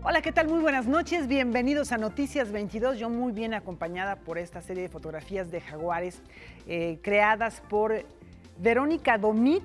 Hola, ¿qué tal? Muy buenas noches, bienvenidos a Noticias 22. Yo muy bien acompañada por esta serie de fotografías de jaguares creadas por Verónica Domit.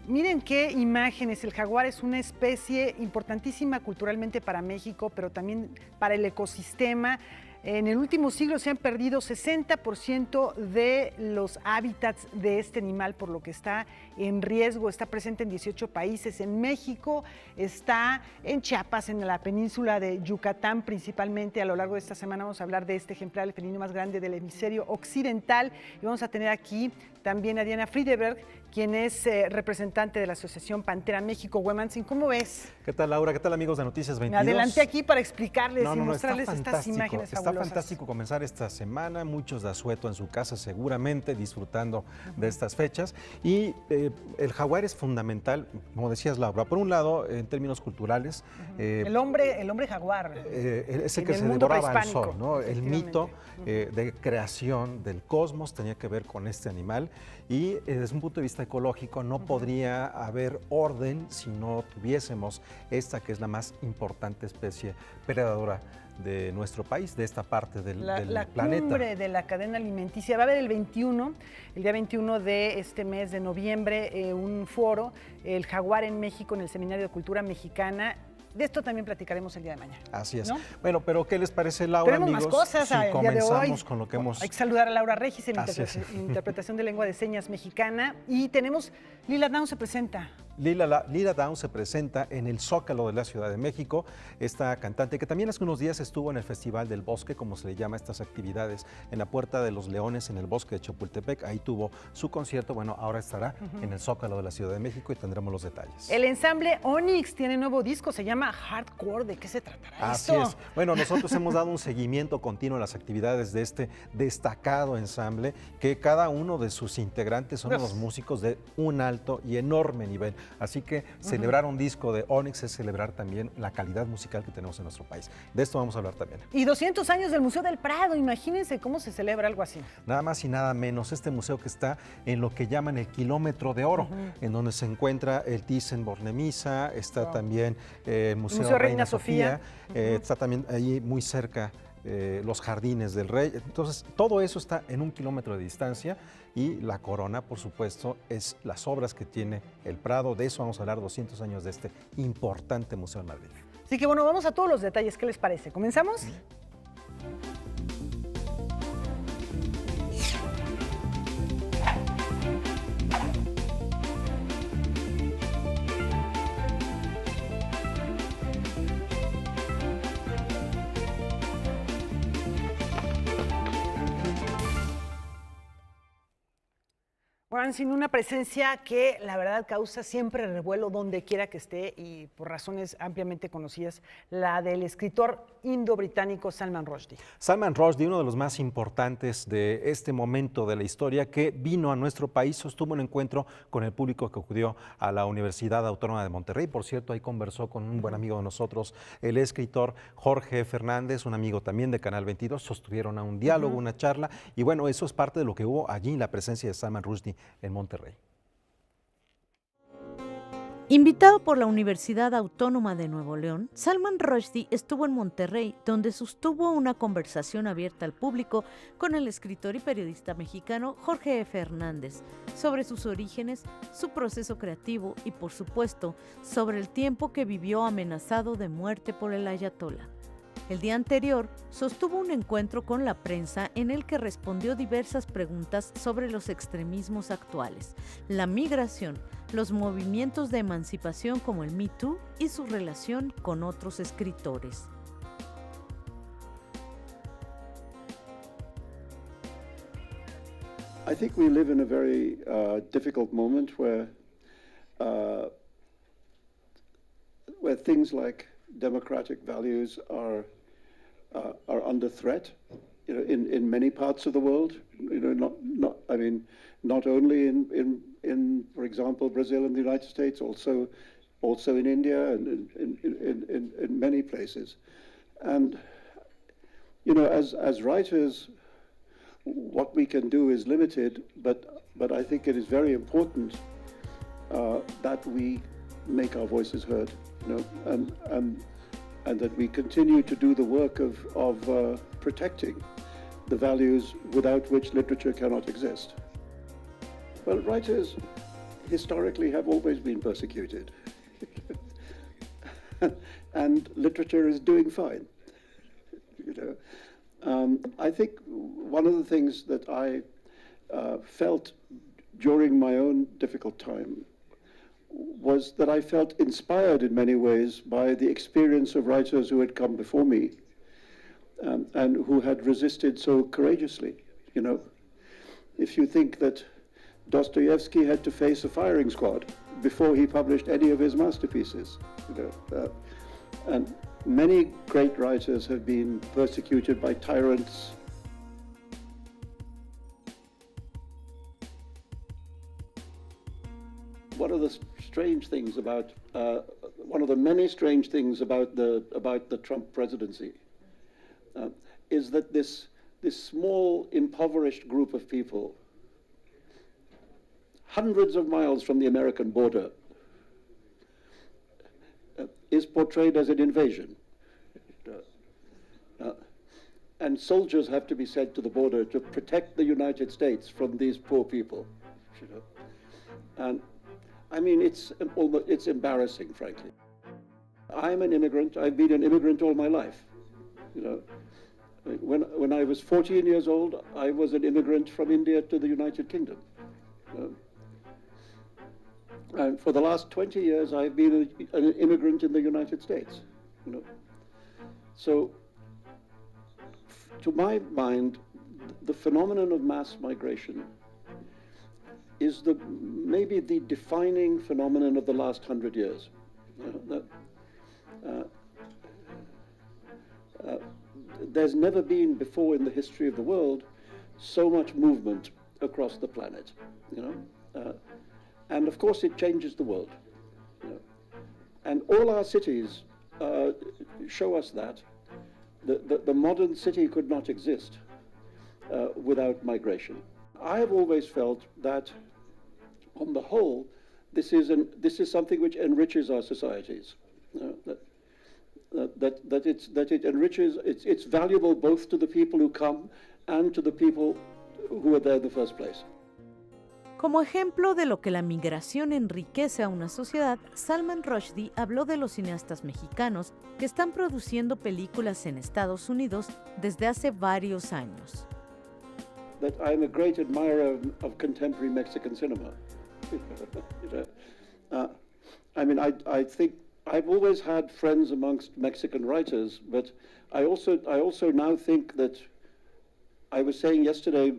Miren qué imágenes, el jaguar es una especie importantísima culturalmente para México, pero también para el ecosistema. En el último siglo se han perdido 60% de los hábitats de este animal, por lo que está en riesgo, está presente en 18 países. En México está en Chiapas, en la península de Yucatán principalmente. A lo largo de esta semana vamos a hablar de este ejemplar, el felino más grande del hemisferio occidental. Y vamos a tener aquí también a Diana Friedeberg, quien es representante de la Asociación Pantera México. Wemansin, ¿cómo ves? ¿Qué tal, Laura? ¿Qué tal, amigos de Noticias 22? Me adelanté aquí para explicarles y mostrarles estas imágenes fabulosas. Está fantástico comenzar esta semana, muchos de asueto en su casa seguramente, disfrutando de estas fechas. Y el jaguar es fundamental, como decías, Laura, por un lado, en términos culturales. El hombre jaguar. Es el que se devoraba al sol, ¿no? El mito de creación del cosmos tenía que ver con este animal. Y desde un punto de vista ecológico no podría haber orden si no tuviésemos esta que es la más importante especie predadora de nuestro país, de esta parte del planeta. La cumbre de la cadena alimenticia. Va a haber el día 21 de este mes de noviembre, un foro, el jaguar en México, en el Seminario de Cultura Mexicana. De esto también platicaremos el día de mañana. Así es. ¿No? Bueno, pero ¿qué les parece, Laura, Tenemos amigos? más cosas si el día de hoy. comenzamos con lo que hemos... Hay que saludar a Laura Regis en interpretación de lengua de señas mexicana. Y tenemos, Lila Downs se presenta. Lila Downs se presenta en el Zócalo de la Ciudad de México, esta cantante que también hace unos días estuvo en el Festival del Bosque, como se le llama a estas actividades, en la Puerta de los Leones, en el Bosque de Chapultepec. Ahí tuvo su concierto. Bueno, ahora estará en el Zócalo de la Ciudad de México y tendremos los detalles. El ensamble Onyx tiene nuevo disco, se llama Hardcore. ¿De qué se tratará esto? Así es. Bueno, nosotros hemos dado un seguimiento continuo a las actividades de este destacado ensamble, que cada uno de sus integrantes son unos músicos de un alto y enorme nivel. Así que celebrar un disco de Onyx es celebrar también la calidad musical que tenemos en nuestro país. De esto vamos a hablar también. Y 200 años del Museo del Prado, imagínense cómo se celebra algo así. Nada más y nada menos, este museo que está en lo que llaman el Kilómetro de Oro, en donde se encuentra el Thyssen-Bornemisza, está también el Museo Reina Sofía, está también ahí muy cerca los Jardines del Rey. Entonces, todo eso está en 1 kilómetro de distancia y la corona, por supuesto, es las obras que tiene el Prado. De eso vamos a hablar, 200 años de este importante museo en Madrid. Así que bueno, vamos a todos los detalles. ¿Qué les parece? ¿Comenzamos? Sin una presencia que la verdad causa siempre revuelo donde quiera que esté y por razones ampliamente conocidas, la del escritor indo-británico Salman Rushdie. Salman Rushdie, uno de los más importantes de este momento de la historia, que vino a nuestro país, sostuvo un encuentro con el público que acudió a la Universidad Autónoma de Monterrey. Por cierto, ahí conversó con un buen amigo de nosotros, el escritor Jorge Fernández, un amigo también de Canal 22, sostuvieron un diálogo, una charla, y bueno, eso es parte de lo que hubo allí, la presencia de Salman Rushdie en Monterrey. Invitado por la Universidad Autónoma de Nuevo León, Salman Rushdie estuvo en Monterrey, donde sostuvo una conversación abierta al público con el escritor y periodista mexicano Jorge Fernández sobre sus orígenes, su proceso creativo y, por supuesto, sobre el tiempo que vivió amenazado de muerte por el ayatolá. El día anterior, sostuvo un encuentro con la prensa en el que respondió diversas preguntas sobre los extremismos actuales, la migración, los movimientos de emancipación como el Me Too y su relación con otros escritores. I think we live in a very difficult moment where things like democratic values are under threat, you know, in many parts of the world. You know, not only in for example, Brazil and the United States, also in India and in many places. And you know, as writers, what we can do is limited, but I think it is very important that we make our voices heard. You know, and that we continue to do the work of protecting the values without which literature cannot exist. Well, writers historically have always been persecuted, and literature is doing fine. You know, I think one of the things that I felt during my own difficult time was that I felt inspired in many ways by the experience of writers who had come before me and who had resisted so courageously. You know, if you think that Dostoevsky had to face a firing squad before he published any of his masterpieces, you know, and many great writers have been persecuted by tyrants. One of the strange things about, one of the many strange things about the Trump presidency is that this small, impoverished group of people, hundreds of miles from the American border, is portrayed as an invasion. And soldiers have to be sent to the border to protect the United States from these poor people. You know? And I mean, it's embarrassing, frankly. I'm an immigrant. I've been an immigrant all my life. You know, when I was 14 years old, I was an immigrant from India to the United Kingdom. And for the last 20 years, I've been an immigrant in the United States. You know, so to my mind, the phenomenon of mass migration is maybe the defining phenomenon of the last 100 years. There's never been before in the history of the world so much movement across the planet, you know, and of course it changes the world, you know? And all our cities show us that the modern city could not exist without migration. I have always felt that, on the whole, this is something which enriches our societies. That it enriches. It's valuable both to the people who come and to the people who were there in the first place. Como ejemplo de lo que la migración enriquece a una sociedad, Salman Rushdie habló de los cineastas mexicanos que están produciendo películas en Estados Unidos desde hace varios años. That I'm a great admirer of contemporary Mexican cinema. I mean, I think I've always had friends amongst Mexican writers, but I also now think that I was saying yesterday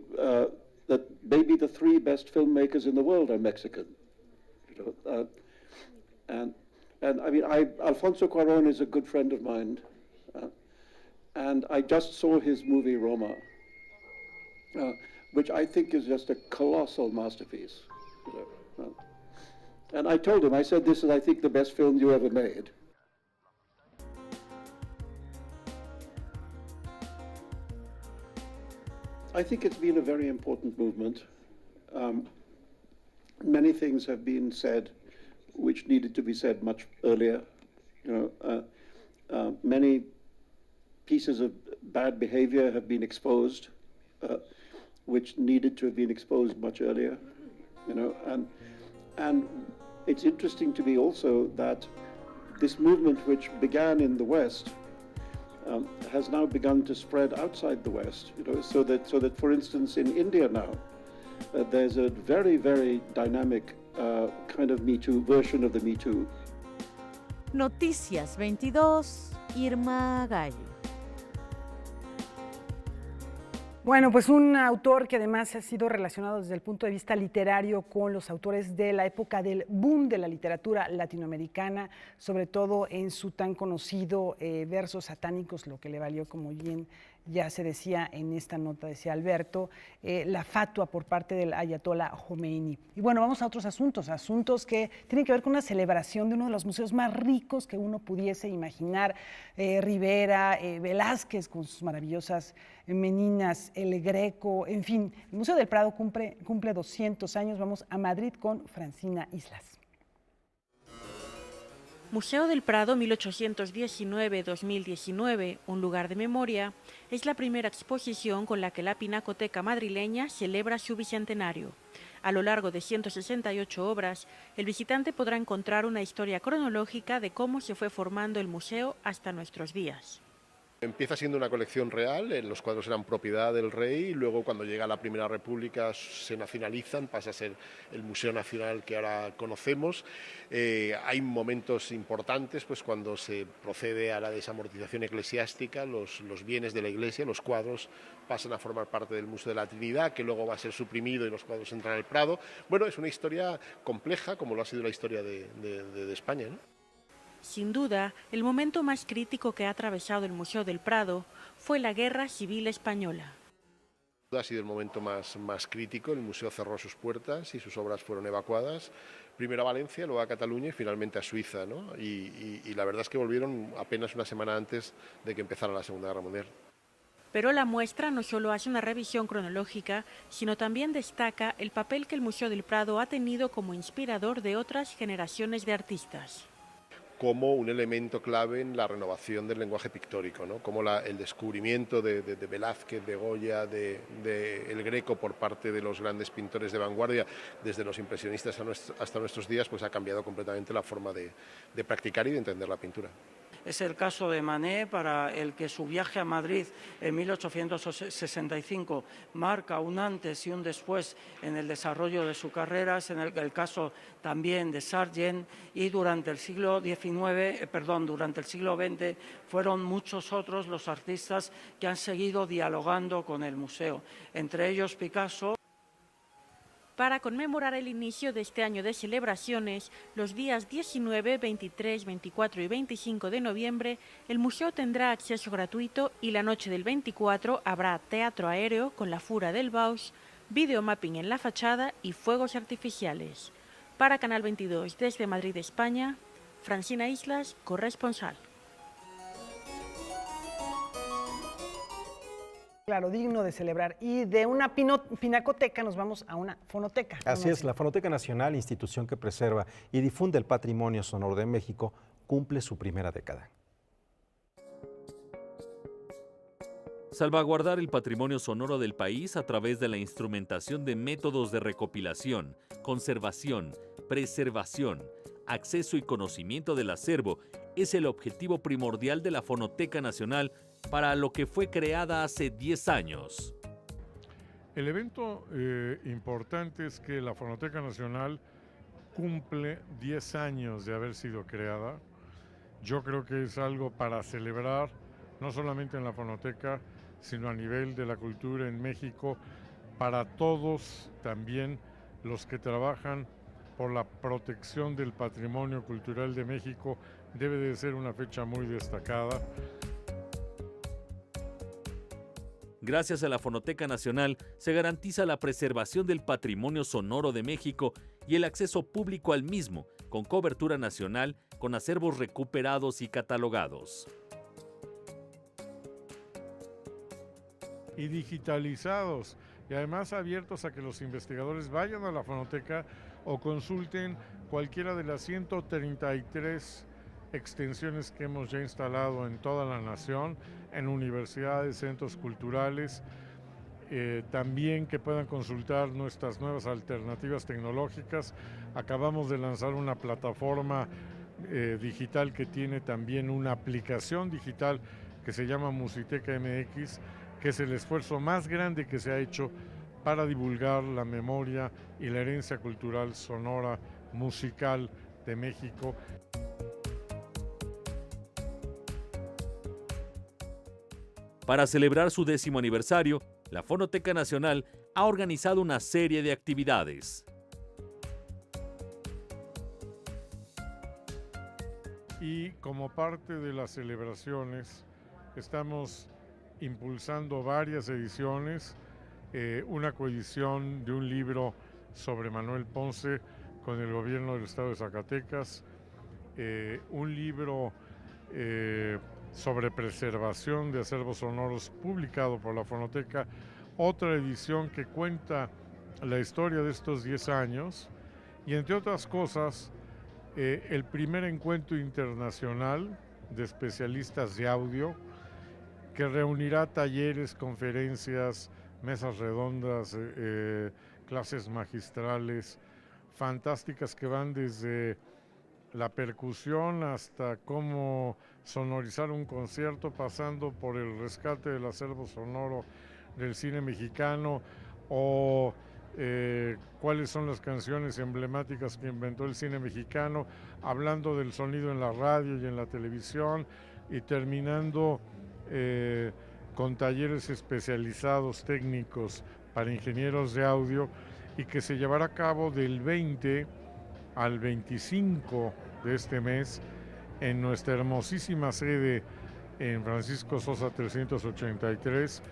that maybe the 3 best filmmakers in the world are Mexican. You know, and I mean, Alfonso Cuarón is a good friend of mine, and I just saw his movie Roma, which I think is just a colossal masterpiece. You know, and I told him, I said, this is, I think, the best film you ever made. I think it's been a very important movement. Many things have been said which needed to be said much earlier. You know, many pieces of bad behavior have been exposed, which needed to have been exposed much earlier. You know, and it's interesting to me also that this movement, which began in the West, has now begun to spread outside the West. You know, so that for instance, in India now, there's a very, very dynamic kind of Me Too version of the Me Too. Noticias 22, Irma Gallo. Bueno, pues un autor que además ha sido relacionado desde el punto de vista literario con los autores de la época del boom de la literatura latinoamericana, sobre todo en su tan conocido Versos satánicos, lo que le valió, como bien ya se decía en esta nota, decía Alberto, la fatua por parte del ayatollah Jomeini. Y bueno, vamos a otros asuntos que tienen que ver con una celebración de uno de los museos más ricos que uno pudiese imaginar. Rivera, Velázquez con sus maravillosas meninas, el Greco, en fin. El Museo del Prado cumple 200 años. Vamos a Madrid con Francina Islas. Museo del Prado 1819-2019, un lugar de memoria, es la primera exposición con la que la Pinacoteca madrileña celebra su bicentenario. A lo largo de 168 obras, el visitante podrá encontrar una historia cronológica de cómo se fue formando el museo hasta nuestros días. Empieza siendo una colección real, los cuadros eran propiedad del rey y luego cuando llega la Primera República se nacionalizan, pasa a ser el Museo Nacional que ahora conocemos. Hay momentos importantes pues cuando se procede a la desamortización eclesiástica, los bienes de la Iglesia, los cuadros pasan a formar parte del Museo de la Trinidad, que luego va a ser suprimido y los cuadros entran al Prado. Bueno, es una historia compleja como lo ha sido la historia de España, ¿no? Sin duda, el momento más crítico que ha atravesado el Museo del Prado fue la Guerra Civil Española. Ha sido el momento más crítico, el museo cerró sus puertas y sus obras fueron evacuadas, primero a Valencia, luego a Cataluña y finalmente a Suiza, ¿no? Y la verdad es que volvieron apenas una semana antes de que empezara la Segunda Guerra Mundial. Pero la muestra no solo hace una revisión cronológica, sino también destaca el papel que el Museo del Prado ha tenido como inspirador de otras generaciones de artistas. Como un elemento clave en la renovación del lenguaje pictórico, ¿no? Como el descubrimiento de Velázquez, de Goya, de El Greco por parte de los grandes pintores de vanguardia, desde los impresionistas hasta nuestros días, pues ha cambiado completamente la forma de practicar y de entender la pintura. Es el caso de Manet, para el que su viaje a Madrid en 1865 marca un antes y un después en el desarrollo de su carrera. Es el caso también de Sargent, y durante el siglo XX fueron muchos otros los artistas que han seguido dialogando con el museo, entre ellos Picasso. Para conmemorar el inicio de este año de celebraciones, los días 19, 23, 24 y 25 de noviembre, el museo tendrá acceso gratuito y la noche del 24 habrá teatro aéreo con la Fura del Baus, videomapping en la fachada y fuegos artificiales. Para Canal 22, desde Madrid, España, Francina Islas, corresponsal. Claro, digno de celebrar. Y de una pinacoteca nos vamos a una fonoteca. Así es, la Fonoteca Nacional, institución que preserva y difunde el patrimonio sonoro de México, cumple su primera década. Salvaguardar el patrimonio sonoro del país a través de la instrumentación de métodos de recopilación, conservación, preservación, acceso y conocimiento del acervo es el objetivo primordial de la Fonoteca Nacional, para lo que fue creada hace 10 años. El evento importante es que la Fonoteca Nacional cumple 10 años de haber sido creada. Yo creo que es algo para celebrar, no solamente en la Fonoteca, sino a nivel de la cultura en México, para todos también los que trabajan por la protección del patrimonio cultural de México. Debe de ser una fecha muy destacada. Gracias a la Fonoteca Nacional se garantiza la preservación del patrimonio sonoro de México y el acceso público al mismo, con cobertura nacional, con acervos recuperados y catalogados. Y digitalizados, y además abiertos a que los investigadores vayan a la Fonoteca o consulten cualquiera de las 133 extensiones que hemos ya instalado en toda la nación, en universidades, centros culturales, también que puedan consultar nuestras nuevas alternativas tecnológicas. Acabamos de lanzar una plataforma digital que tiene también una aplicación digital que se llama Musiteca MX, que es el esfuerzo más grande que se ha hecho para divulgar la memoria y la herencia cultural sonora, musical de México. Para celebrar su 10º aniversario, la Fonoteca Nacional ha organizado una serie de actividades. Y como parte de las celebraciones, estamos impulsando varias ediciones, una coedición de un libro sobre Manuel Ponce con el gobierno del estado de Zacatecas, un libro sobre preservación de acervos sonoros publicado por la Fonoteca, otra edición que cuenta la historia de estos 10 años y, entre otras cosas, el primer encuentro internacional de especialistas de audio que reunirá talleres, conferencias, mesas redondas, clases magistrales fantásticas que van desde la percusión hasta cómo sonorizar un concierto, pasando por el rescate del acervo sonoro del cine mexicano o cuáles son las canciones emblemáticas que inventó el cine mexicano, hablando del sonido en la radio y en la televisión y terminando con talleres especializados técnicos para ingenieros de audio y que se llevará a cabo del 20 al 25 de este mes en nuestra hermosísima sede en Francisco Sosa 383.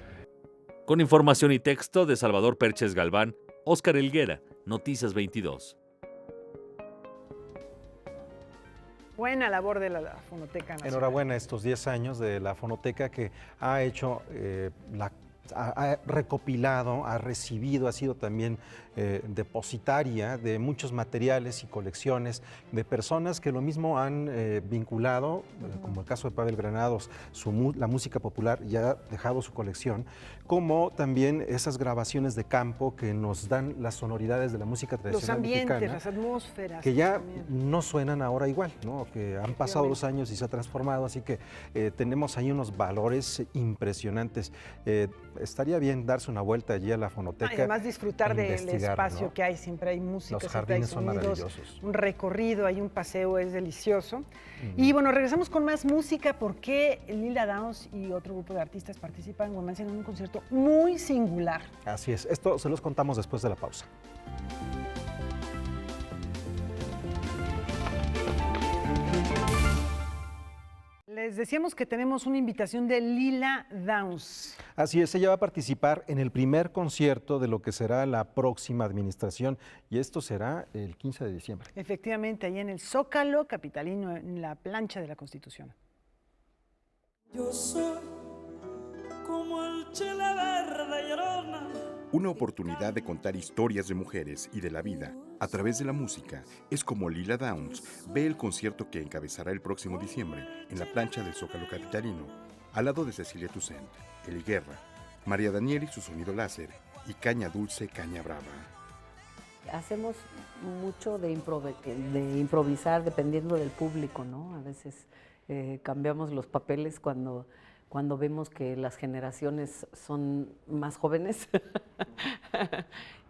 Con información y texto de Salvador Perches Galván, Óscar Helguera, Noticias 22. Buena labor de la Fonoteca Nacional. Enhorabuena estos 10 años de la Fonoteca, que ha hecho ha recopilado, ha recibido, ha sido también depositaria de muchos materiales y colecciones de personas que lo mismo han vinculado, como el caso de Pavel Granados, la música popular, y ha dejado su colección, como también esas grabaciones de campo que nos dan las sonoridades de la música tradicional mexicana. Los ambientes, mexicana, las atmósferas. que ya no suenan ahora igual, ¿no? Que han pasado los años y se ha transformado, así que tenemos ahí unos valores impresionantes. Estaría bien darse una vuelta allí a la Fonoteca. Además disfrutar del espacio, ¿no? Que hay, siempre hay música, los siempre hay jardines son sonidos, maravillosos. un recorrido, hay un paseo, es delicioso. Y bueno, regresamos con más música porque Lila Downs y otro grupo de artistas participan en Guamantla en un concierto muy singular. Así es, esto se los contamos después de la pausa. Les decíamos que tenemos una invitación de Lila Downs. Así es, ella va a participar en el primer concierto de lo que será la próxima administración, y esto será el 15 de diciembre. Efectivamente, ahí en el Zócalo capitalino, en la plancha de la Constitución. Yo soy como el chile verde llorona. Una oportunidad de contar historias de mujeres y de la vida a través de la música es como Lila Downs ve el concierto que encabezará el próximo diciembre en la plancha del Zócalo capitalino, al lado de Cecilia Toussaint, Eli Guerra, María Daniel y su sonido láser, y Caña Dulce, Caña Brava. Hacemos mucho de improvisar dependiendo del público, ¿no? A veces cambiamos los papeles cuando vemos que las generaciones son más jóvenes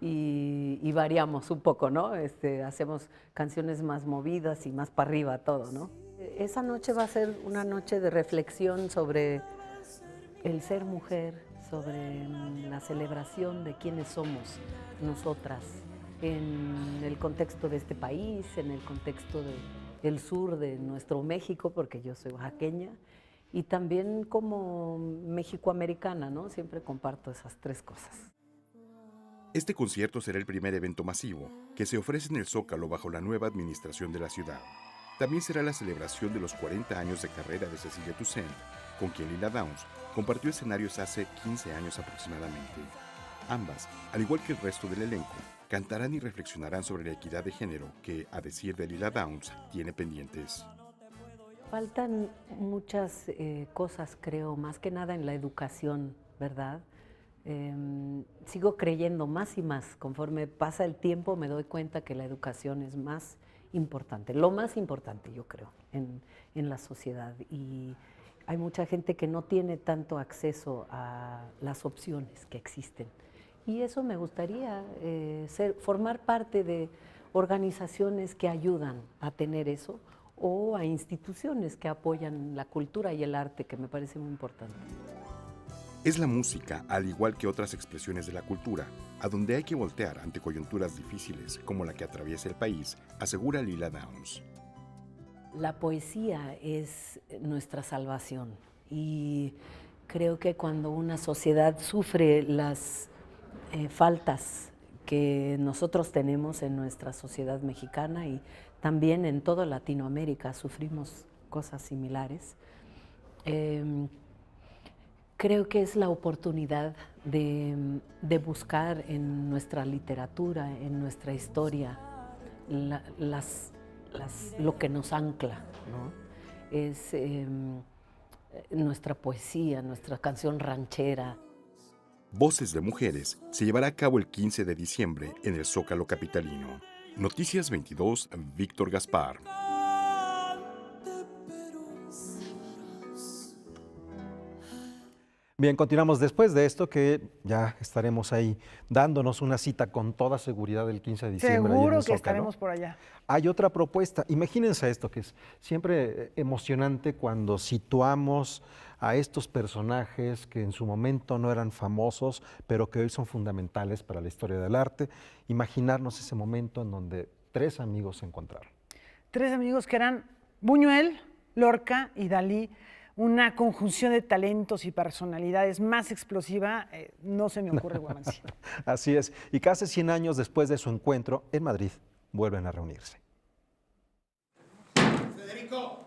y variamos un poco, ¿no? Hacemos canciones más movidas y más para arriba todo, ¿no? Esa noche va a ser una noche de reflexión sobre el ser mujer, sobre la celebración de quiénes somos nosotras en el contexto de este país, en el contexto del sur de nuestro México, porque yo soy oaxaqueña, y también como mexicoamericana, ¿no? Siempre comparto esas tres cosas. Este concierto será el primer evento masivo que se ofrece en el Zócalo bajo la nueva administración de la ciudad. También será la celebración de los 40 años de carrera de Cecilia Toussaint, con quien Lila Downs compartió escenarios hace 15 años aproximadamente. Ambas, al igual que el resto del elenco, cantarán y reflexionarán sobre la equidad de género que, a decir de Lila Downs, tiene pendientes. Faltan muchas cosas, creo, más que nada en la educación, ¿verdad? Sigo creyendo más y más. Conforme pasa el tiempo me doy cuenta que la educación es más importante, lo más importante, yo creo, en la sociedad. Y hay mucha gente que no tiene tanto acceso a las opciones que existen. Y eso me gustaría, formar parte de organizaciones que ayudan a tener eso, o a instituciones que apoyan la cultura y el arte, que me parece muy importante. Es la música, al igual que otras expresiones de la cultura, a donde hay que voltear ante coyunturas difíciles como la que atraviesa el país, asegura Lila Downs. La poesía es nuestra salvación y creo que cuando una sociedad sufre las faltas que nosotros tenemos en nuestra sociedad mexicana y también en toda Latinoamérica sufrimos cosas similares, creo que es la oportunidad de buscar en nuestra literatura, en nuestra historia, lo que nos ancla, ¿no? Es nuestra poesía, nuestra canción ranchera. Voces de Mujeres se llevará a cabo el 15 de diciembre en el Zócalo capitalino. Noticias 22, Víctor Gaspar. Bien, continuamos después de esto, que ya estaremos ahí dándonos una cita con toda seguridad el 15 de diciembre. Seguro que estaremos por allá. Hay otra propuesta. Imagínense esto, que es siempre emocionante cuando situamos a estos personajes que en su momento no eran famosos, pero que hoy son fundamentales para la historia del arte. Imaginarnos ese momento en donde 3 amigos se encontraron. 3 amigos que eran Buñuel, Lorca y Dalí. Una conjunción de talentos y personalidades más explosiva, no se me ocurre, Guamansi. Así es, y casi 100 años después de su encuentro en Madrid, vuelven a reunirse. Federico.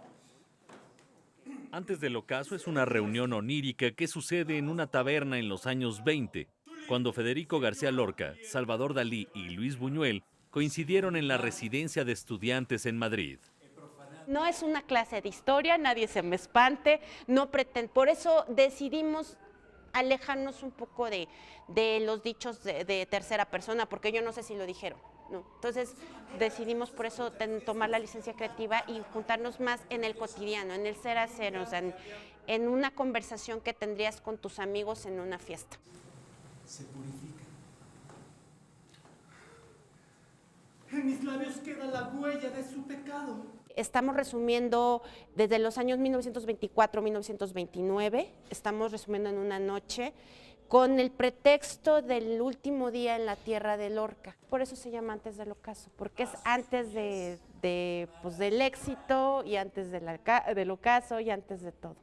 Antes del ocaso es una reunión onírica que sucede en una taberna en los años 20, cuando Federico García Lorca, Salvador Dalí y Luis Buñuel coincidieron en la residencia de estudiantes en Madrid. No es una clase de historia, nadie se me espante, no pretende, por eso decidimos alejarnos un poco de los dichos de tercera persona, porque yo no sé si lo dijeron, ¿no? Entonces decidimos por eso tomar la licencia creativa y juntarnos más en el cotidiano, en el ser a ser, o sea, en una conversación que tendrías con tus amigos en una fiesta. Se purifica. En mis labios queda la huella de su pecado. Estamos resumiendo desde los años 1924-1929, estamos resumiendo en una noche, con el pretexto del último día en la tierra de Lorca. Por eso se llama Antes del Ocaso, porque es antes pues del éxito y antes del ocaso y antes de todo.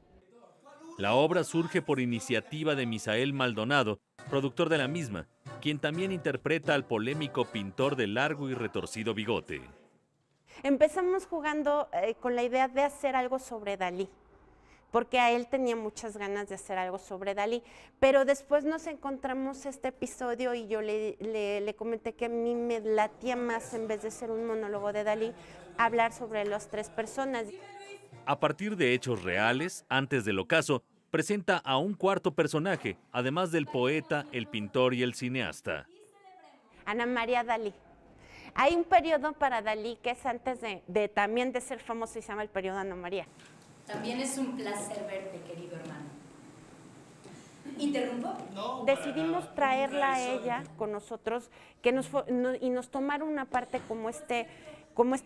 La obra surge por iniciativa de Misael Maldonado, productor de la misma, quien también interpreta al polémico pintor de largo y retorcido bigote. Empezamos jugando con la idea de hacer algo sobre Dalí, porque a él tenía muchas ganas de hacer algo sobre Dalí, pero después nos encontramos este episodio y yo le comenté que a mí me latía más, en vez de ser un monólogo de Dalí, hablar sobre las 3 personas. A partir de hechos reales, Antes del Ocaso presenta a un cuarto personaje, además del poeta, el pintor y el cineasta. Ana María Dalí. Hay un periodo para Dalí que es antes también de ser famoso y se llama el periodo Ana María. También es un placer verte, querido hermano. ¿Interrumpo? No, decidimos traerla a ella con nosotros y nos tomaron una parte como este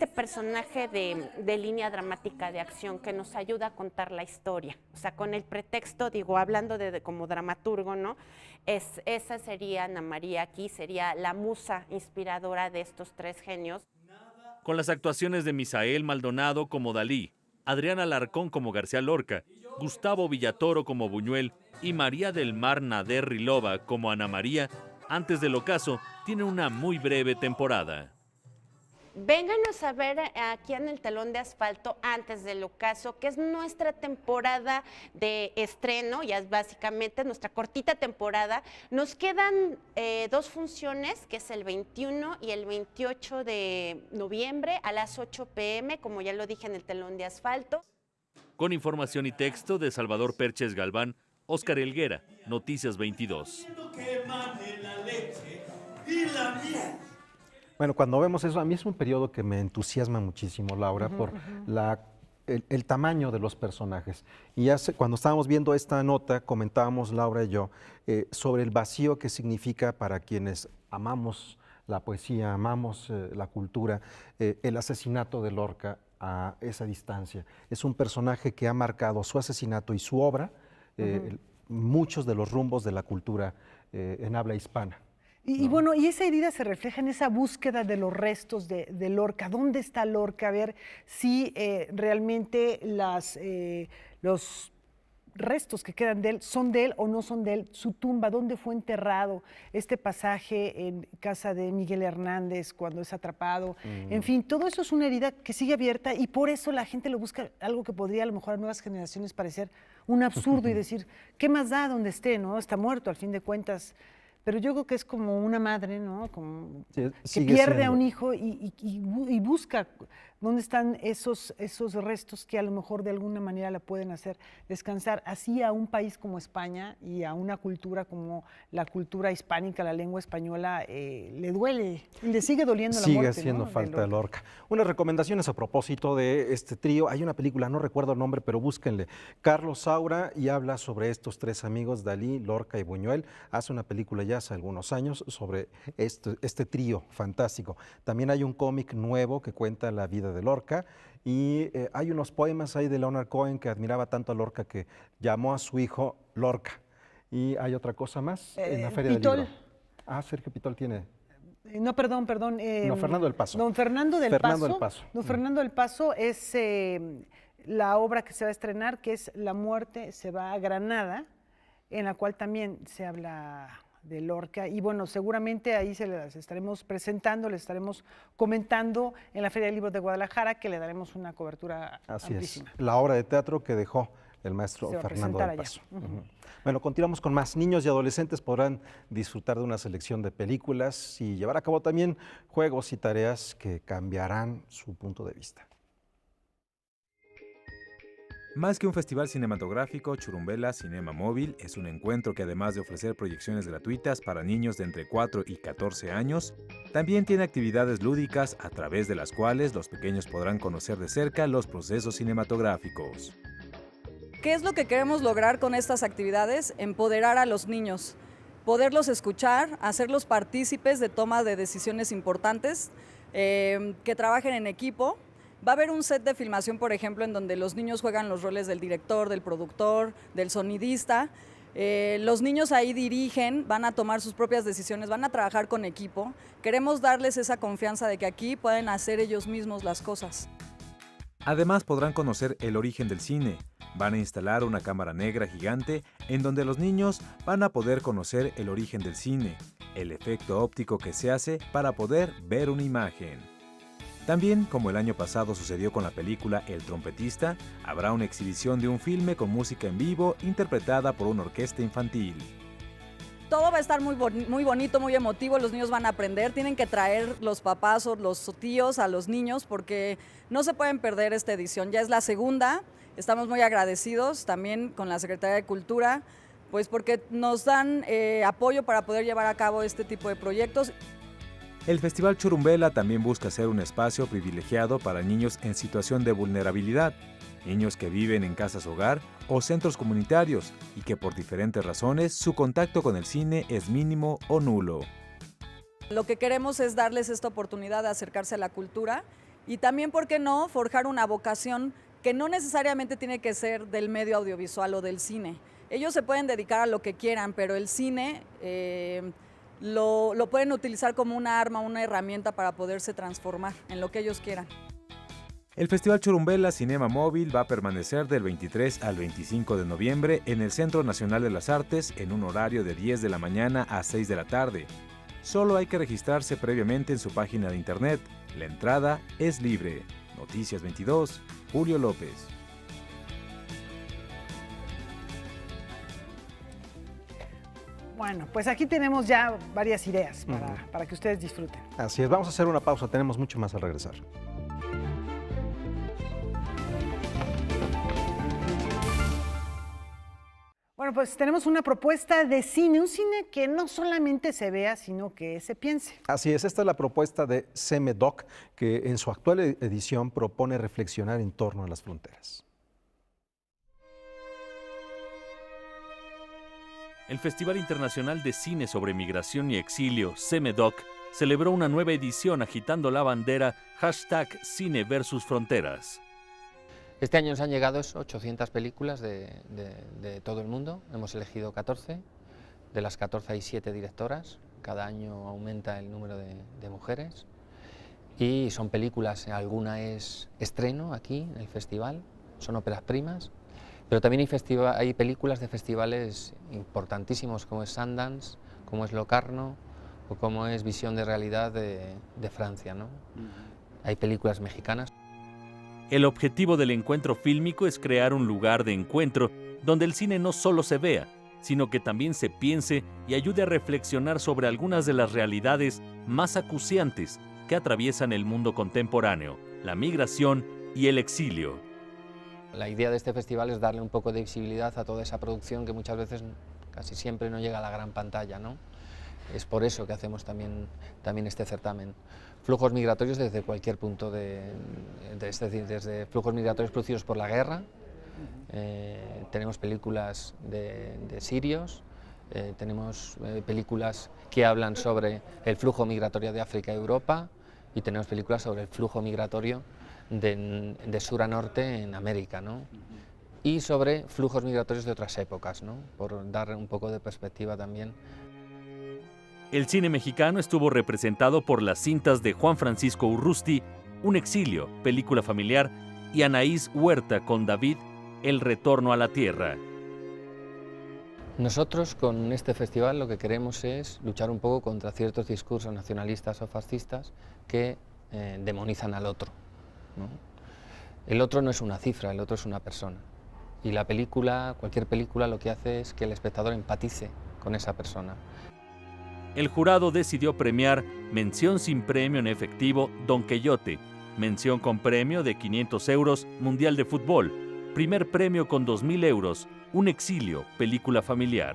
personaje de línea dramática de acción que nos ayuda a contar la historia. O sea, con el pretexto, digo, hablando como dramaturgo, ¿no? Esa sería Ana María, aquí sería la musa inspiradora de estos 3 genios. Con las actuaciones de Misael Maldonado como Dalí, Adriana Alarcón como García Lorca, Gustavo Villatoro como Buñuel y María del Mar Nader Rilova como Ana María, Antes del Ocaso tiene una muy breve temporada. Vénganos a ver aquí en el Telón de Asfalto Antes del Ocaso, que es nuestra temporada de estreno, ya es básicamente nuestra cortita temporada. Nos quedan 2 funciones, que es el 21 y el 28 de noviembre a las 8 p.m., como ya lo dije en el Telón de Asfalto. Con información y texto de Salvador Perches Galván, Óscar Helguera, Noticias 22. Bueno, cuando vemos eso, a mí es un periodo que me entusiasma muchísimo, Laura, por el tamaño de los personajes. Y cuando estábamos viendo esta nota, comentábamos, Laura y yo, sobre el vacío que significa para quienes amamos la poesía, amamos la cultura, el asesinato de Lorca a esa distancia. Es un personaje que ha marcado su asesinato y su obra, muchos de los rumbos de la cultura en habla hispana. Y bueno, y esa herida se refleja en esa búsqueda de los restos de Lorca. ¿Dónde está Lorca? A ver si realmente los restos que quedan de él son de él o no son de él. Su tumba, ¿dónde fue enterrado? Este pasaje en casa de Miguel Hernández cuando es atrapado. En fin, todo eso es una herida que sigue abierta y por eso la gente lo busca, algo que podría a lo mejor a nuevas generaciones parecer un absurdo y decir, ¿qué más da donde esté? ¿No? Está muerto, al fin de cuentas. Pero yo creo que es como una madre, ¿no? Como que pierde a un hijo y busca ¿Dónde están esos restos que a lo mejor de alguna manera la pueden hacer descansar? Así a un país como España y a una cultura como la cultura hispánica, la lengua española, le duele y le sigue doliendo la muerte. Sigue haciendo falta de Lorca. Unas recomendaciones a propósito de este trío. Hay una película, no recuerdo el nombre, pero búsquenle. Carlos Saura, y habla sobre estos tres amigos, Dalí, Lorca y Buñuel. Hace una película ya hace algunos años sobre este trío fantástico. También hay un cómic nuevo que cuenta la vida de Lorca, y hay unos poemas ahí de Leonard Cohen, que admiraba tanto a Lorca que llamó a su hijo Lorca. Y hay otra cosa más en la Feria Pitol. del Libro. Sergio Pitol tiene... No, perdón. No, Fernando del Paso. Don Fernando del Fernando del Paso. Paso. Don Fernando del Paso es la obra que se va a estrenar, que es La muerte se va a Granada, en la cual también se habla de Lorca, y bueno, seguramente ahí se las estaremos presentando, les estaremos comentando en la Feria del Libro de Guadalajara, que le daremos una cobertura amplísima. Es, la obra de teatro que dejó el maestro Fernando del Paso. Bueno, continuamos con más. Niños y adolescentes podrán disfrutar de una selección de películas y llevar a cabo también juegos y tareas que cambiarán su punto de vista. Más que un festival cinematográfico, Churumbela Cinema Móvil es un encuentro que, además de ofrecer proyecciones gratuitas para niños de entre 4 y 14 años, también tiene actividades lúdicas a través de las cuales los pequeños podrán conocer de cerca los procesos cinematográficos. ¿Qué es lo que queremos lograr con estas actividades? Empoderar a los niños, poderlos escuchar, hacerlos partícipes de toma de decisiones importantes, que trabajen en equipo. Va a haber un set de filmación, por ejemplo, en donde los niños juegan los roles del director, del productor, del sonidista. Los niños ahí dirigen, van a tomar sus propias decisiones, van a trabajar con equipo. Queremos darles esa confianza de que aquí pueden hacer ellos mismos las cosas. Además podrán conocer el origen del cine. Van a instalar una cámara negra gigante en donde los niños van a poder conocer el origen del cine, el efecto óptico que se hace para poder ver una imagen. También, como el año pasado sucedió con la película El trompetista, habrá una exhibición de un filme con música en vivo interpretada por una orquesta infantil. Todo va a estar muy bonito, muy emotivo, los niños van a aprender, tienen que traer los papás o los tíos a los niños porque no se pueden perder esta edición, ya es la segunda, estamos muy agradecidos también con la Secretaría de Cultura, pues porque nos dan apoyo para poder llevar a cabo este tipo de proyectos. El Festival Churumbela también busca ser un espacio privilegiado para niños en situación de vulnerabilidad, niños que viven en casas hogar o centros comunitarios y que por diferentes razones su contacto con el cine es mínimo o nulo. Lo que queremos es darles esta oportunidad de acercarse a la cultura y también, ¿por qué no?, forjar una vocación que no necesariamente tiene que ser del medio audiovisual o del cine. Ellos se pueden dedicar a lo que quieran, pero el cine lo pueden utilizar como una arma, una herramienta para poderse transformar en lo que ellos quieran. El Festival Churumbela Cinema Móvil va a permanecer del 23 al 25 de noviembre en el Centro Nacional de las Artes en un horario de 10 de la mañana a 6 de la tarde. Solo hay que registrarse previamente en su página de internet. La entrada es libre. Noticias 22, Julio López. Bueno, pues aquí tenemos ya varias ideas para que ustedes disfruten. Así es, vamos a hacer una pausa, tenemos mucho más al regresar. Bueno, pues tenemos una propuesta de cine, un cine que no solamente se vea, sino que se piense. Así es, esta es la propuesta de CEMEDOC, que en su actual edición propone reflexionar en torno a las fronteras. El Festival Internacional de Cine sobre Migración y Exilio, CEMEDOC, celebró una nueva edición agitando la bandera #Cine versus Fronteras. Este año nos han llegado 800 películas de todo el mundo, hemos elegido 14, de las 14 hay 7 directoras, cada año aumenta el número de mujeres y son películas, alguna es estreno aquí en el festival, son óperas primas, pero también hay películas de festivales importantísimos como es Sundance, como es Locarno o como es Visión de Realidad de Francia, ¿no? Hay películas mexicanas. El objetivo del encuentro fílmico es crear un lugar de encuentro donde el cine no solo se vea, sino que también se piense y ayude a reflexionar sobre algunas de las realidades más acuciantes que atraviesan el mundo contemporáneo, la migración y el exilio. La idea de este festival es darle un poco de visibilidad a toda esa producción que muchas veces, casi siempre, no llega a la gran pantalla, ¿no? Es por eso que hacemos también este certamen. Flujos migratorios desde cualquier punto, es decir, desde flujos migratorios producidos por la guerra, tenemos películas de sirios, tenemos películas que hablan sobre el flujo migratorio de África a Europa y tenemos películas sobre el flujo migratorio de sur a norte en América, ¿no? Y sobre flujos migratorios de otras épocas, ¿no? Por dar un poco de perspectiva también. El cine mexicano estuvo representado por las cintas de Juan Francisco Urrusti, Un exilio, película familiar, y Anaís Huerta con David, El retorno a la tierra. Nosotros con este festival lo que queremos es luchar un poco contra ciertos discursos nacionalistas o fascistas que demonizan al otro, ¿no? El otro no es una cifra, el otro es una persona. Y la película, cualquier película, lo que hace es que el espectador empatice con esa persona. El jurado decidió premiar mención sin premio en efectivo Don Quixote, mención con premio de 500 euros Mundial de Fútbol, primer premio con 2.000 euros Un exilio, película familiar.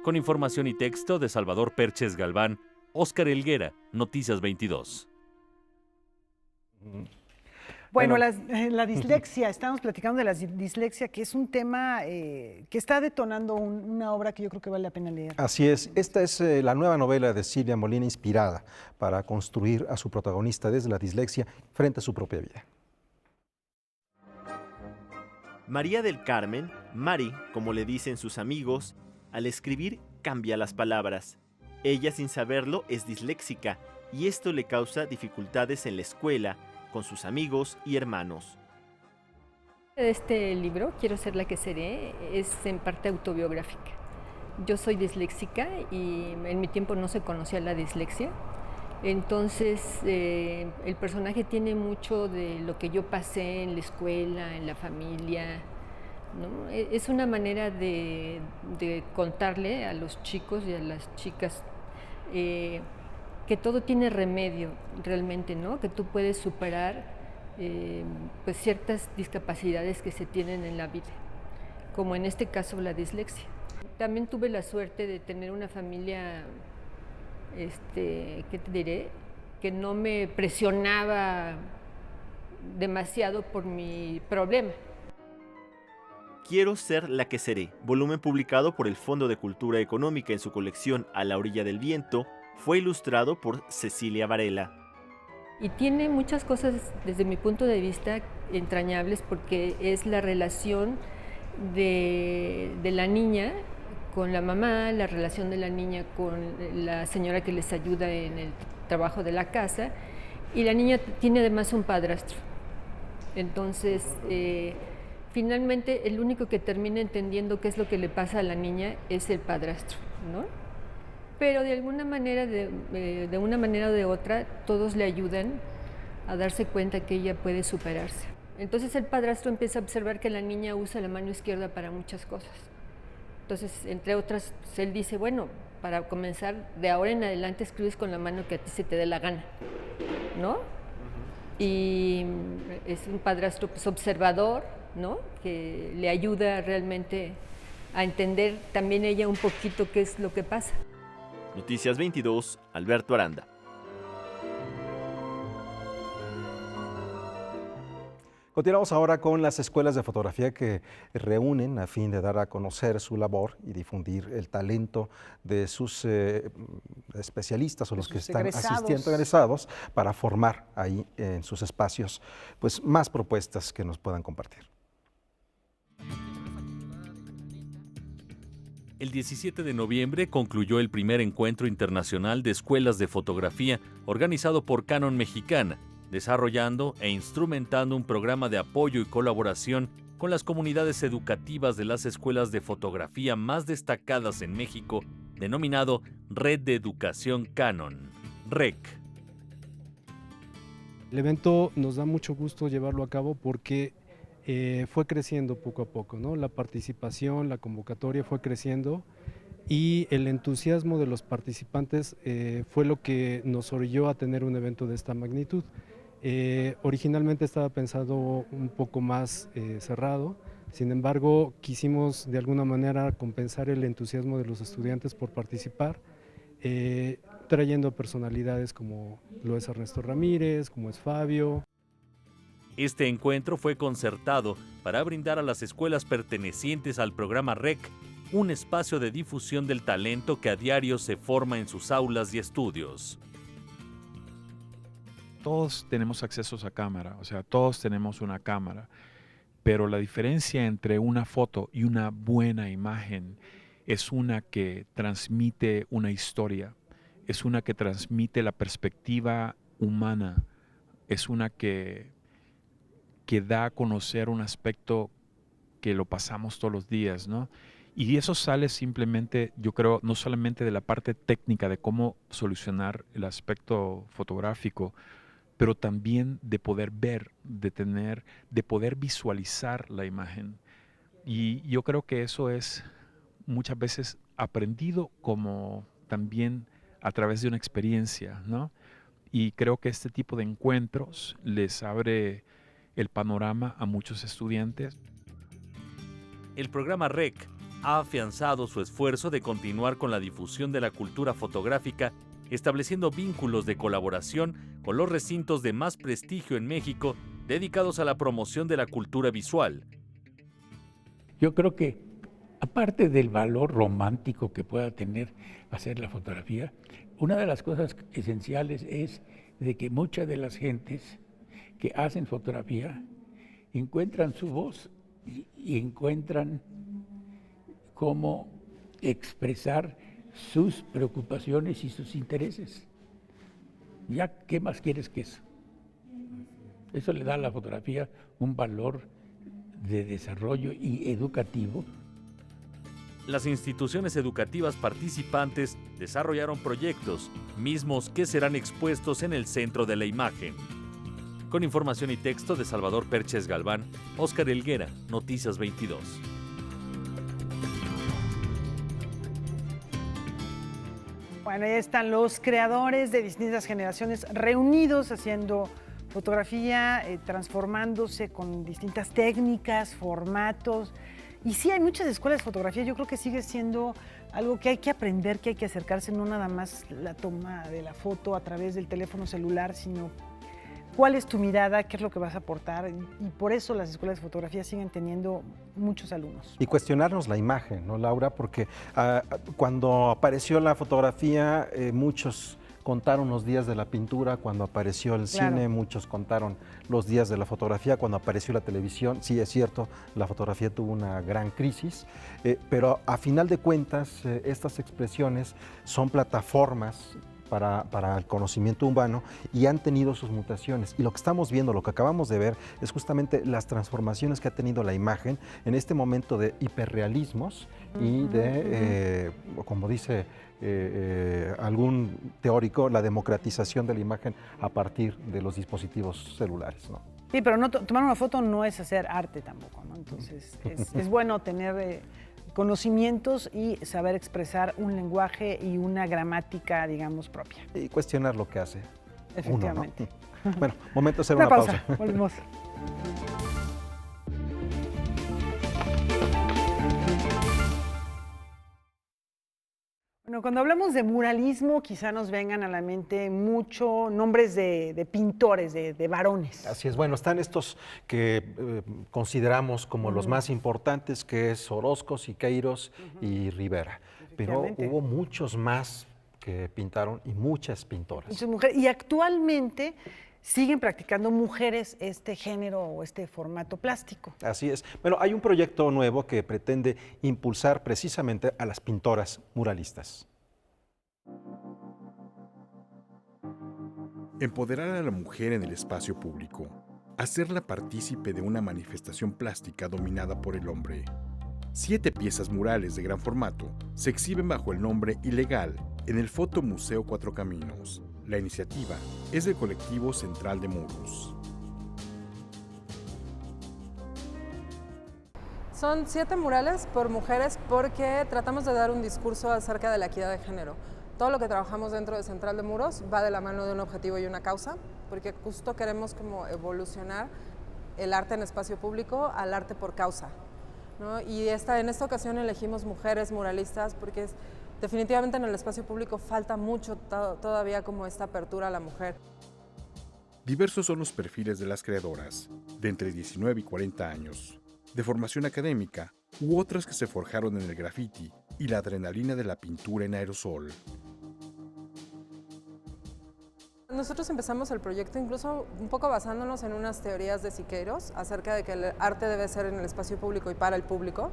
Con información y texto de Salvador Perches Galván, Óscar Helguera, Noticias 22. Bueno, la dislexia, estamos platicando de la dislexia, que es un tema que está detonando una obra que yo creo que vale la pena leer. Así es, esta es la nueva novela de Silvia Molina, inspirada para construir a su protagonista desde la dislexia frente a su propia vida. María del Carmen, Mari, como le dicen sus amigos, al escribir cambia las palabras. Ella, sin saberlo, es disléxica y esto le causa dificultades en la escuela, con sus amigos y hermanos. Este libro, Quiero ser la que seré, es en parte autobiográfica. Yo soy disléxica y en mi tiempo no se conocía la dislexia. Entonces, el personaje tiene mucho de lo que yo pasé en la escuela, en la familia, ¿no? Es una manera de contarle a los chicos y a las chicas que todo tiene remedio realmente, ¿no? Que tú puedes superar pues ciertas discapacidades que se tienen en la vida, como en este caso la dislexia. También tuve la suerte de tener una familia, ¿qué te diré? Que no me presionaba demasiado por mi problema. Quiero ser la que seré, volumen publicado por el Fondo de Cultura Económica en su colección A la orilla del viento, fue ilustrado por Cecilia Varela. Y tiene muchas cosas desde mi punto de vista entrañables porque es la relación de la niña con la mamá, la relación de la niña con la señora que les ayuda en el trabajo de la casa, y la niña tiene además un padrastro. Entonces, finalmente el único que termina entendiendo qué es lo que le pasa a la niña es el padrastro, ¿no? Pero de alguna manera, de una manera o de otra, todos le ayudan a darse cuenta que ella puede superarse. Entonces el padrastro empieza a observar que la niña usa la mano izquierda para muchas cosas. Entonces, entre otras, él dice, bueno, para comenzar, de ahora en adelante escribes con la mano que a ti se te dé la gana, ¿no? Y es un padrastro pues, observador, ¿no? Que le ayuda realmente a entender también ella un poquito qué es lo que pasa. Noticias 22, Alberto Aranda. Continuamos ahora con las escuelas de fotografía que reúnen a fin de dar a conocer su labor y difundir el talento de sus especialistas o los que están asistiendo egresados para formar ahí en sus espacios pues más propuestas que nos puedan compartir. El 17 de noviembre concluyó el primer encuentro internacional de escuelas de fotografía organizado por Canon Mexicana, desarrollando e instrumentando un programa de apoyo y colaboración con las comunidades educativas de las escuelas de fotografía más destacadas en México, denominado Red de Educación Canon, REC. El evento nos da mucho gusto llevarlo a cabo porque fue creciendo poco a poco, ¿no? La participación, la convocatoria fue creciendo y el entusiasmo de los participantes fue lo que nos orilló a tener un evento de esta magnitud. Originalmente estaba pensado un poco más cerrado, sin embargo quisimos de alguna manera compensar el entusiasmo de los estudiantes por participar, trayendo personalidades como lo es Ernesto Ramírez, como es Fabio. Este encuentro fue concertado para brindar a las escuelas pertenecientes al programa REC un espacio de difusión del talento que a diario se forma en sus aulas y estudios. Todos tenemos acceso a cámara, o sea, todos tenemos una cámara, pero la diferencia entre una foto y una buena imagen es una que transmite una historia, es una que transmite la perspectiva humana, es una que da a conocer un aspecto que lo pasamos todos los días, ¿no? Y eso sale simplemente, yo creo, no solamente de la parte técnica de cómo solucionar el aspecto fotográfico, pero también de poder ver, de poder visualizar la imagen. Y yo creo que eso es muchas veces aprendido como también a través de una experiencia, ¿no? Y creo que este tipo de encuentros les abre el panorama a muchos estudiantes. El programa REC ha afianzado su esfuerzo de continuar con la difusión de la cultura fotográfica, estableciendo vínculos de colaboración con los recintos de más prestigio en México dedicados a la promoción de la cultura visual. Yo creo que, aparte del valor romántico que pueda tener hacer la fotografía, una de las cosas esenciales es de que muchas de las gentes que hacen fotografía encuentran su voz y encuentran cómo expresar sus preocupaciones y sus intereses. Ya, ¿qué más quieres que eso? Eso le da a la fotografía un valor de desarrollo y educativo. Las instituciones educativas participantes desarrollaron proyectos, mismos que serán expuestos en el Centro de la Imagen. Con información y texto de Salvador Perches Galván, Óscar Helguera, Noticias 22. Bueno, ahí están los creadores de distintas generaciones reunidos haciendo fotografía, transformándose con distintas técnicas, formatos. Y sí, hay muchas escuelas de fotografía. Yo creo que sigue siendo algo que hay que aprender, que hay que acercarse, no nada más la toma de la foto a través del teléfono celular, sino cuál es tu mirada, qué es lo que vas a aportar. Y por eso las escuelas de fotografía siguen teniendo muchos alumnos. Y cuestionarnos la imagen, ¿no, Laura? Porque cuando apareció la fotografía, muchos contaron los días de la pintura, cuando apareció el cine, muchos contaron los días de la fotografía, cuando apareció la televisión. Sí, es cierto, la fotografía tuvo una gran crisis, pero a final de cuentas, estas expresiones son plataformas para el conocimiento humano y han tenido sus mutaciones. Y lo que estamos viendo, lo que acabamos de ver, es justamente las transformaciones que ha tenido la imagen en este momento de hiperrealismos y de, como dice algún teórico, la democratización de la imagen a partir de los dispositivos celulares, ¿no? Sí, pero no, tomar una foto no es hacer arte tampoco, ¿no? Entonces es bueno tener conocimientos y saber expresar un lenguaje y una gramática, digamos, propia. Y cuestionar lo que hace Efectivamente. uno, ¿no? Bueno, momento de hacer una pausa. Volvemos. Bueno, cuando hablamos de muralismo, quizá nos vengan a la mente mucho nombres de pintores, de varones. Así es, bueno, están estos que consideramos como los más importantes, que es Orozco, Siqueiros y Rivera. Pero hubo muchos más que pintaron y muchas pintoras. Muchas mujeres. Y actualmente siguen practicando mujeres este género o este formato plástico. Así es. Bueno, hay un proyecto nuevo que pretende impulsar precisamente a las pintoras muralistas. Empoderar a la mujer en el espacio público. Hacerla partícipe de una manifestación plástica dominada por el hombre. 7 piezas murales de gran formato se exhiben bajo el nombre Ilegal en el Fotomuseo Cuatro Caminos. La iniciativa es del colectivo Central de Muros. Son 7 murales por mujeres porque tratamos de dar un discurso acerca de la equidad de género. Todo lo que trabajamos dentro de Central de Muros va de la mano de un objetivo y una causa. porque justo queremos como evolucionar el arte en espacio público al arte por causa, ¿no? Y en esta ocasión elegimos mujeres muralistas porque definitivamente en el espacio público falta mucho todavía como esta apertura a la mujer. Diversos son los perfiles de las creadoras, de entre 19 y 40 años, de formación académica, u otras que se forjaron en el graffiti y la adrenalina de la pintura en aerosol. Nosotros empezamos el proyecto incluso un poco basándonos en unas teorías de Siqueiros acerca de que el arte debe ser en el espacio público y para el público,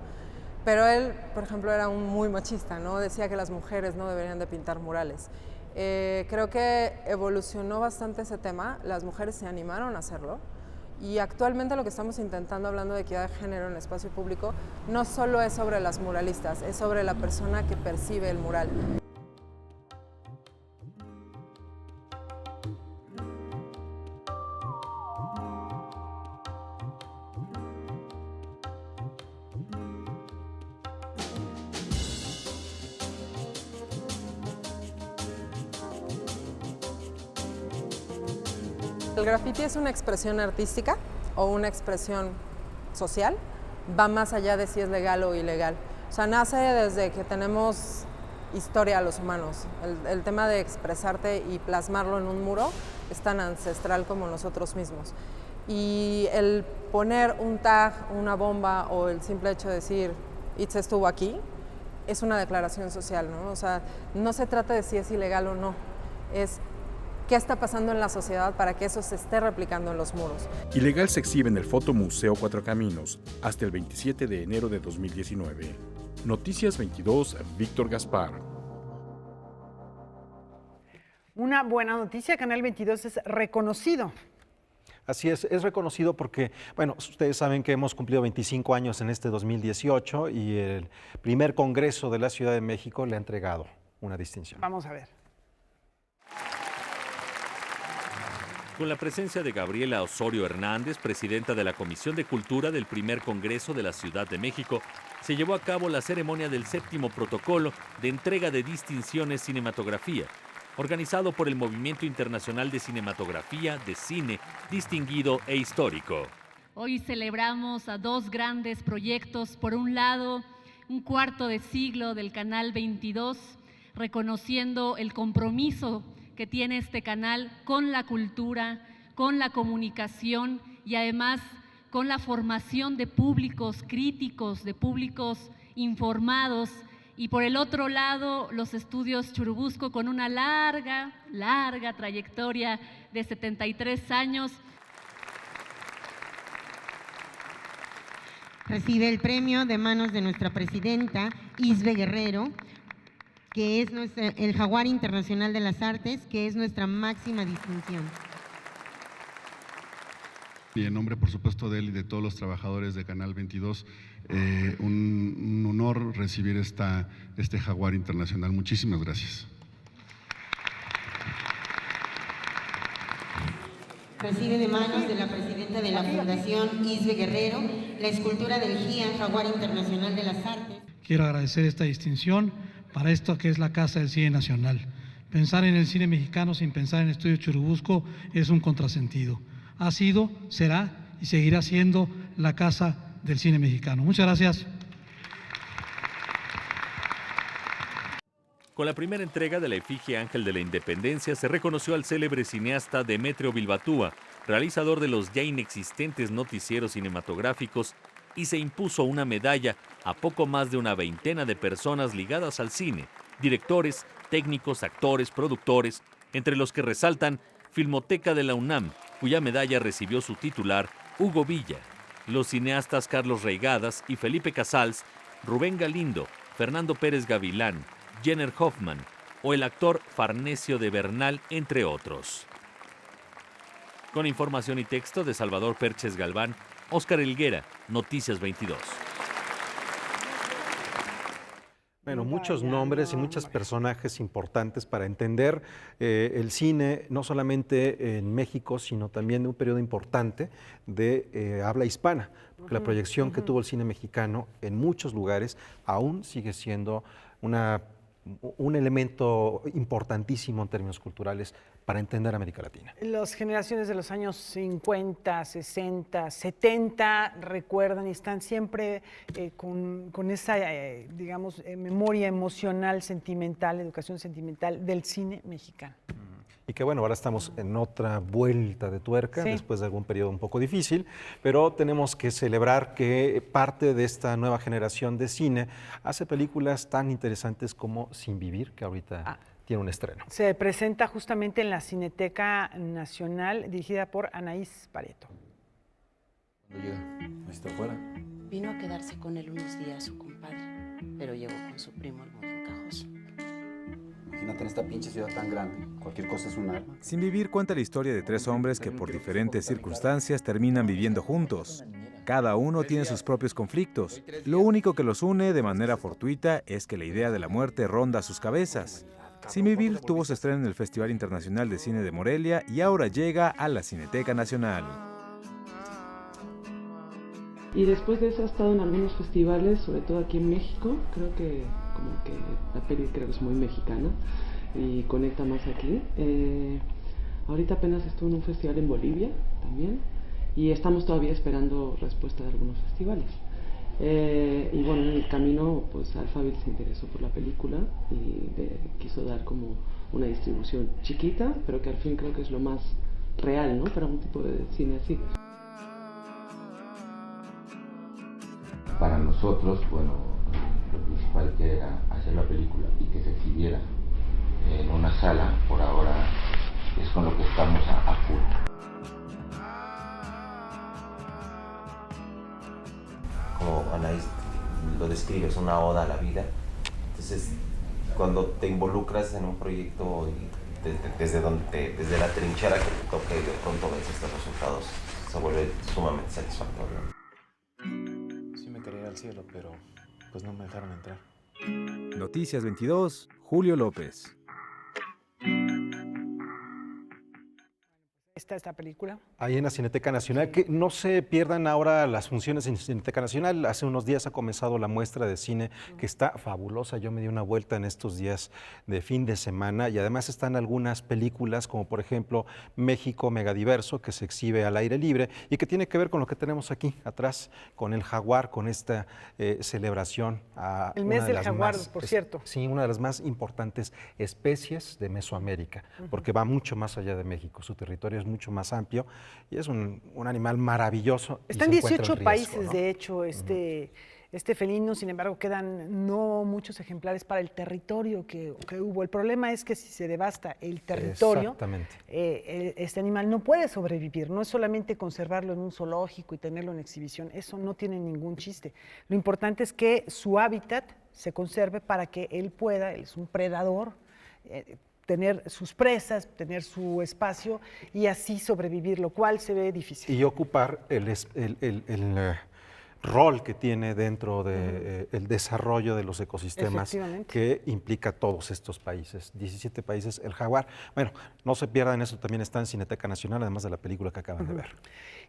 pero él, por ejemplo, era muy machista, ¿no? Decía que las mujeres no deberían de pintar murales. Creo que evolucionó bastante ese tema, las mujeres se animaron a hacerlo y actualmente lo que estamos intentando hablando de equidad de género en el espacio público no solo es sobre las muralistas, es sobre la persona que percibe el mural. El graffiti es una expresión artística o una expresión social, va más allá de si es legal o ilegal. O sea, nace desde que tenemos historia los humanos. El tema de expresarte y plasmarlo en un muro es tan ancestral como nosotros mismos. Y el poner un tag, una bomba o el simple hecho de decir "Itz estuvo aquí" es una declaración social, ¿no? O sea, no se trata de si es ilegal o no, es qué está pasando en la sociedad para que eso se esté replicando en los muros. Ilegal se exhibe en el Fotomuseo Cuatro Caminos hasta el 27 de enero de 2019. Noticias 22, Víctor Gaspar. Una buena noticia, Canal 22 es reconocido. Así es reconocido porque, bueno, ustedes saben que hemos cumplido 25 años en este 2018 y el primer Congreso de la Ciudad de México le ha entregado una distinción. Vamos a ver. Con la presencia de Gabriela Osorio Hernández, presidenta de la Comisión de Cultura del primer Congreso de la Ciudad de México, se llevó a cabo la ceremonia del 7º protocolo de entrega de distinciones cinematografía, organizado por el Movimiento Internacional de Cinematografía de Cine Distinguido e Histórico. Hoy celebramos a dos grandes proyectos. Por un lado, un cuarto de siglo del Canal 22, reconociendo el compromiso que tiene este canal con la cultura, con la comunicación y además con la formación de públicos críticos, de públicos informados. Y por el otro lado, los estudios Churubusco con una larga trayectoria de 73 años. Recibe el premio de manos de nuestra presidenta, Isbe Guerrero, que es el Jaguar Internacional de las Artes, que es nuestra máxima distinción. Y en nombre, por supuesto, de él y de todos los trabajadores de Canal 22, un honor recibir este Jaguar Internacional. Muchísimas gracias. Recibe de manos de la presidenta de la Fundación, Isbe Guerrero, la escultura del GIA, Jaguar Internacional de las Artes. Quiero agradecer esta distinción para esto que es la Casa del Cine Nacional. Pensar en el cine mexicano sin pensar en Estudio Churubusco es un contrasentido. Ha sido, será y seguirá siendo la Casa del Cine Mexicano. Muchas gracias. Con la primera entrega de la efigie Ángel de la Independencia se reconoció al célebre cineasta Demetrio Bilbatúa, realizador de los ya inexistentes noticieros cinematográficos, y se impuso una medalla a poco más de una veintena de personas ligadas al cine, directores, técnicos, actores, productores, entre los que resaltan Filmoteca de la UNAM, cuya medalla recibió su titular, Hugo Villa, los cineastas Carlos Reigadas y Felipe Casals, Rubén Galindo, Fernando Pérez Gavilán, Jenner Hoffman o el actor Farnesio de Bernal, entre otros. Con información y texto de Salvador Perches Galván, Óscar Helguera, Noticias 22. Bueno, muchos nombres y muchos personajes importantes para entender el cine, no solamente en México, sino también de un periodo importante de habla hispana, porque la proyección que tuvo el cine mexicano en muchos lugares aún sigue siendo una un elemento importantísimo en términos culturales para entender América Latina. Las generaciones de los años 50, 60, 70 recuerdan y están siempre con esa, digamos, memoria emocional, sentimental, educación sentimental del cine mexicano. Y que bueno, ahora estamos en otra vuelta de tuerca, sí, después de algún periodo un poco difícil, pero tenemos que celebrar que parte de esta nueva generación de cine hace películas tan interesantes como Sin Vivir, que ahorita tiene un estreno. Se presenta justamente en la Cineteca Nacional, dirigida por Anaís Pareto. Cuando llega, está afuera. Vino a quedarse con él unos días su compadre, pero llegó con su primo el muy encajoso. Imagínate en esta pinche ciudad tan grande, cualquier cosa es un arma. Sin Vivir cuenta la historia de 3 hombres que por diferentes circunstancias terminan viviendo juntos. Cada uno tiene sus propios conflictos. Lo único que los une de manera fortuita es que la idea de la muerte ronda sus cabezas. Sin Vivir tuvo su estreno en el Festival Internacional de Cine de Morelia y ahora llega a la Cineteca Nacional. Y después de eso ha estado en algunos festivales, sobre todo aquí en México. Creo que como que la peli creo que es muy mexicana y conecta más aquí. Ahorita apenas estuvo en un festival en Bolivia también y estamos todavía esperando respuesta de algunos festivales. Y bueno, en el camino pues Alphaville se interesó por la película y quiso dar como una distribución chiquita, pero que al fin creo que es lo más real, ¿no? Para un tipo de cine así. Para nosotros, bueno, lo principal que era hacer la película y que se exhibiera en una sala, por ahora es con lo que estamos a full. Como Anaís lo describe, es una oda a la vida. Entonces, cuando te involucras en un proyecto y desde la trinchera que te toque y de pronto ves estos resultados, se vuelve sumamente satisfactorio. Quería ir al cielo, pero pues no me dejaron entrar. Noticias 22, Julio López. ¿Está esta película? Ahí en la Cineteca Nacional, que no se pierdan ahora las funciones en Cineteca Nacional. Hace unos días ha comenzado la muestra de cine que está fabulosa. Yo me di una vuelta en estos días de fin de semana y además están algunas películas como por ejemplo México Megadiverso, que se exhibe al aire libre y que tiene que ver con lo que tenemos aquí atrás, con el jaguar, con esta celebración. El mes del jaguar, por cierto. Sí, una de las más importantes especies de Mesoamérica, porque va mucho más allá de México. Su territorio es mucho más amplio y es un animal maravilloso. Está en 18 países, ¿no? De hecho, este felino, sin embargo, quedan no muchos ejemplares para el territorio que hubo. El problema es que si se devasta el territorio, este animal no puede sobrevivir. No es solamente conservarlo en un zoológico y tenerlo en exhibición, eso no tiene ningún chiste. Lo importante es que su hábitat se conserve para que él pueda, él es un predador, tener sus presas, tener su espacio y así sobrevivir, lo cual se ve difícil. Y ocupar el rol que tiene dentro del desarrollo de los ecosistemas que implica todos estos países, 17 países, el jaguar. Bueno, no se pierdan eso, también está en Cineteca Nacional, además de la película que acaban de ver.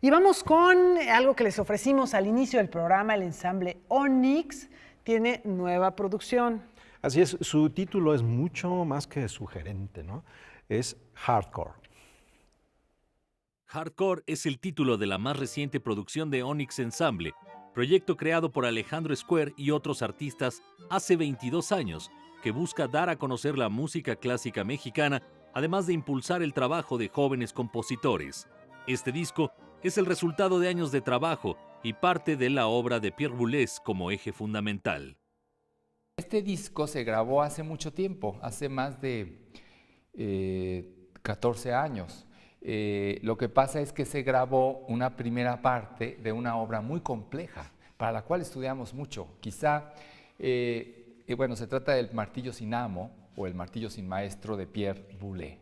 Y vamos con algo que les ofrecimos al inicio del programa, el ensamble Onyx tiene nueva producción. Así es, su título es mucho más que sugerente, ¿no? Es Hardcore. Hardcore es el título de la más reciente producción de Onyx Ensamble, proyecto creado por Alejandro Square y otros artistas hace 22 años, que busca dar a conocer la música clásica mexicana, además de impulsar el trabajo de jóvenes compositores. Este disco es el resultado de años de trabajo y parte de la obra de Pierre Boulez como eje fundamental. Este disco se grabó hace mucho tiempo, hace más de 14 años. Lo que pasa es que se grabó una primera parte de una obra muy compleja, para la cual estudiamos mucho. Quizá, bueno, se trata del Martillo sin amo o el Martillo sin maestro de Pierre Boulez.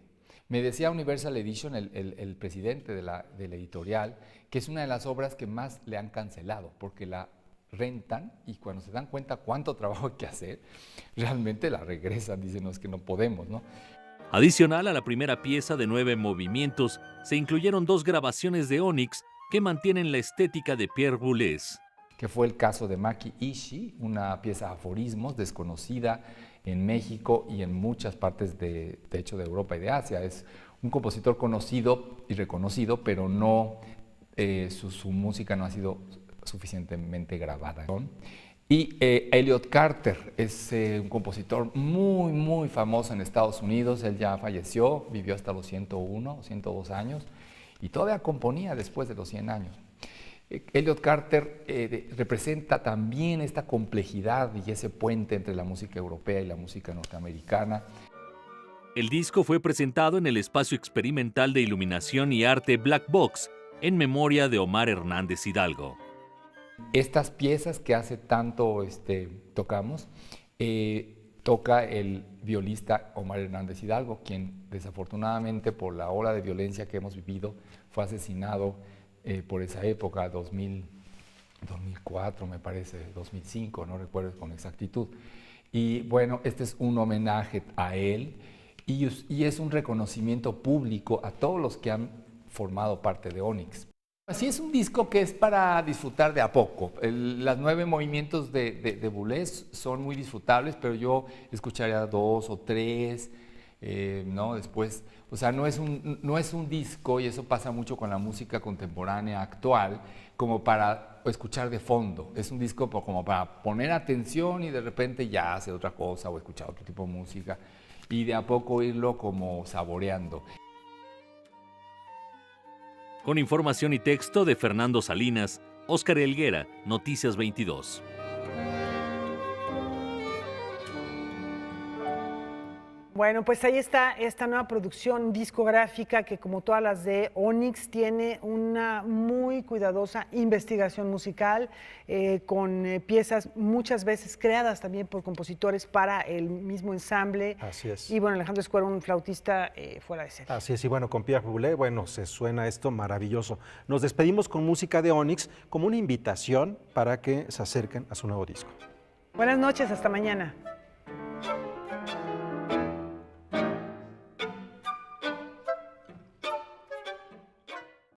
Me decía Universal Edition, el presidente de la editorial, que es una de las obras que más le han cancelado, porque la rentan y cuando se dan cuenta cuánto trabajo hay que hacer, realmente la regresan, dicen, no, es que no podemos, ¿no? Adicional a la primera pieza de 9 movimientos, se incluyeron 2 grabaciones de Onyx que mantienen la estética de Pierre Boulez. que fue el caso de Maki Ishii, una pieza de aforismos desconocida en México y en muchas partes de hecho de Europa y de Asia. Es un compositor conocido y reconocido, pero no, su música no ha sido suficientemente grabada. Y Elliot Carter es un compositor muy, muy famoso en Estados Unidos. Él ya falleció, vivió hasta los 101, 102 años y todavía componía después de los 100 años. Elliot Carter representa también esta complejidad y ese puente entre la música europea y la música norteamericana. El disco fue presentado en el Espacio Experimental de Iluminación y Arte Black Box, en memoria de Omar Hernández Hidalgo. Estas piezas que hace tanto tocamos, toca el violista Omar Hernández Hidalgo, quien desafortunadamente por la ola de violencia que hemos vivido fue asesinado por esa época, 2004 me parece, 2005, no recuerdo con exactitud. Y bueno, este es un homenaje a él y es un reconocimiento público a todos los que han formado parte de Onyx. Así es un disco que es para disfrutar de a poco. Los 9 movimientos de Boulez son muy disfrutables, pero yo escucharía 2 o 3, ¿no? Después, o sea, no es un disco, y eso pasa mucho con la música contemporánea actual, como para escuchar de fondo. Es un disco como para poner atención y de repente ya hacer otra cosa o escuchar otro tipo de música y de a poco irlo como saboreando. Con información y texto de Fernando Salinas, Óscar Helguera, Noticias 22. Bueno, pues ahí está esta nueva producción discográfica que, como todas las de Onyx, tiene una muy cuidadosa investigación musical con piezas muchas veces creadas también por compositores para el mismo ensamble. Así es. Y bueno, Alejandro Escuero, un flautista fuera de serie. Así es, y bueno, con Pierre Boulez, bueno, se suena esto maravilloso. Nos despedimos con música de Onyx como una invitación para que se acerquen a su nuevo disco. Buenas noches, hasta mañana.